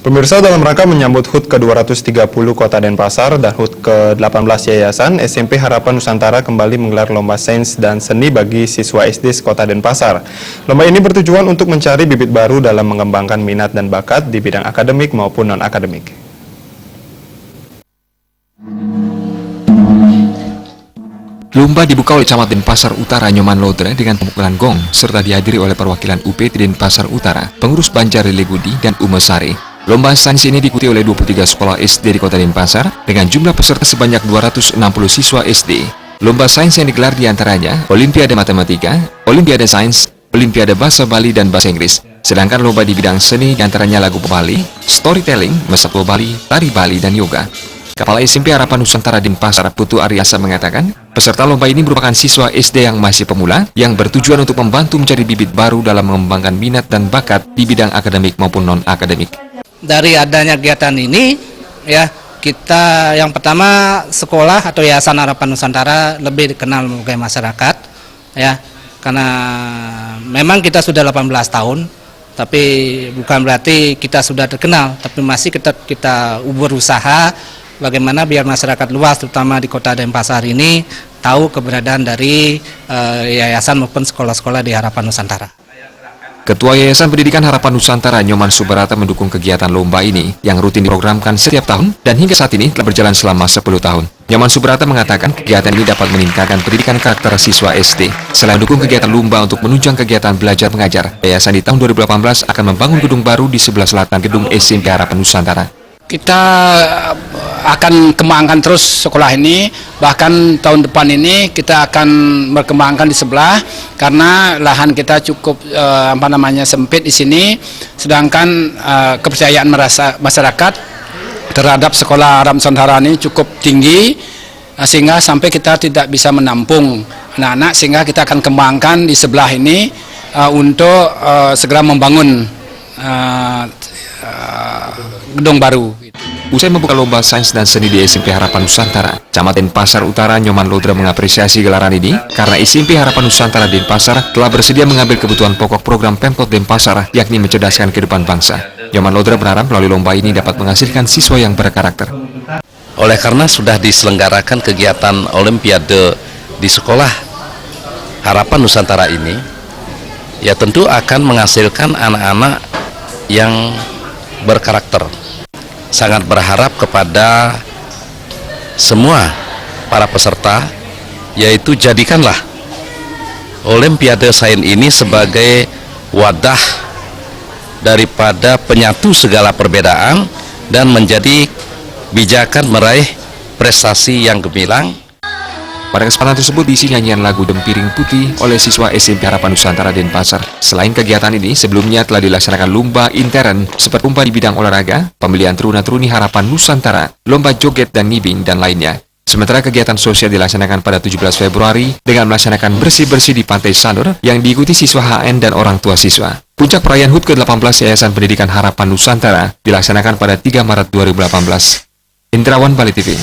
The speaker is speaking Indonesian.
Pemirsa, dalam rangka menyambut HUT ke-230 Kota Denpasar dan HUT ke-18 Yayasan, SMP Harapan Nusantara kembali menggelar lomba sains dan seni bagi siswa SD Kota Denpasar. Lomba ini bertujuan untuk mencari bibit baru dalam mengembangkan minat dan bakat di bidang akademik maupun non-akademik. Lomba dibuka oleh Camat Denpasar Utara Nyoman Lodra dengan pemukulan gong, serta dihadiri oleh perwakilan UPT Denpasar Utara, pengurus Banjari Legudi, dan Umesari. Lomba sains ini diikuti oleh 23 sekolah SD di Kota Denpasar dengan jumlah peserta sebanyak 260 siswa SD. Lomba sains yang digelar diantaranya Olimpiade Matematika, Olimpiade Sains, Olimpiade Bahasa Bali dan Bahasa Inggris. Sedangkan lomba di bidang seni diantaranya lagu Bali, storytelling, masak Bali, tari Bali, dan yoga. Kepala SMP Harapan Nusantara Denpasar Putu Aryasa mengatakan, peserta lomba ini merupakan siswa SD yang masih pemula yang bertujuan untuk membantu mencari bibit baru dalam mengembangkan minat dan bakat di bidang akademik maupun non-akademik. Dari adanya kegiatan ini, ya, kita yang pertama sekolah atau Yayasan Harapan Nusantara lebih dikenal sebagai masyarakat, ya, karena memang kita sudah 18 tahun, tapi bukan berarti kita sudah terkenal, tapi masih kita berusaha bagaimana biar masyarakat luas, terutama di Kota Denpasar ini, tahu keberadaan dari yayasan maupun sekolah-sekolah di Harapan Nusantara. Ketua Yayasan Pendidikan Harapan Nusantara Nyoman Subarata mendukung kegiatan lomba ini yang rutin diprogramkan setiap tahun dan hingga saat ini telah berjalan selama 10 tahun. Nyoman Subarata mengatakan kegiatan ini dapat meningkatkan pendidikan karakter siswa SD. Selain mendukung kegiatan lomba untuk menunjang kegiatan belajar mengajar, Yayasan di tahun 2018 akan membangun gedung baru di sebelah selatan gedung SMP Harapan Nusantara. Kita akan kembangkan terus sekolah ini, bahkan tahun depan ini kita akan berkembangkan di sebelah karena lahan kita cukup sempit di sini, sedangkan kepercayaan masyarakat terhadap sekolah Harapan Nusantara ini cukup tinggi sehingga sampai kita tidak bisa menampung anak-anak, sehingga kita akan kembangkan di sebelah ini untuk segera membangun gedung baru. Usai membuka lomba sains dan seni di SMP Harapan Nusantara, Camat Denpasar Utara Nyoman Lodra mengapresiasi gelaran ini karena SMP Harapan Nusantara Denpasar telah bersedia mengambil kebutuhan pokok program Pemkot Denpasar, yakni mencerdaskan kehidupan bangsa. Nyoman Lodra berharap melalui lomba ini dapat menghasilkan siswa yang berkarakter. Oleh karena sudah diselenggarakan kegiatan Olimpiade di sekolah Harapan Nusantara ini, ya tentu akan menghasilkan anak-anak yang berkarakter. Sangat berharap kepada semua para peserta, yaitu jadikanlah Olimpiade Sains ini sebagai wadah daripada penyatu segala perbedaan dan menjadi bijakan meraih prestasi yang gemilang. Pada kesempatan tersebut diisi nyanyian lagu Dempiring Putih oleh siswa SMP Harapan Nusantara Denpasar. Selain kegiatan ini, sebelumnya telah dilaksanakan lomba intern seperti lomba di bidang olahraga, pemilihan teruna-teruni Harapan Nusantara, lomba joget dan ngibing, dan lainnya. Sementara kegiatan sosial dilaksanakan pada 17 Februari dengan melaksanakan bersih-bersih di Pantai Sanur yang diikuti siswa HN dan orang tua siswa. Puncak perayaan HUT ke-18 Yayasan Pendidikan Harapan Nusantara dilaksanakan pada 3 Maret 2018. Indrawan Bali TV.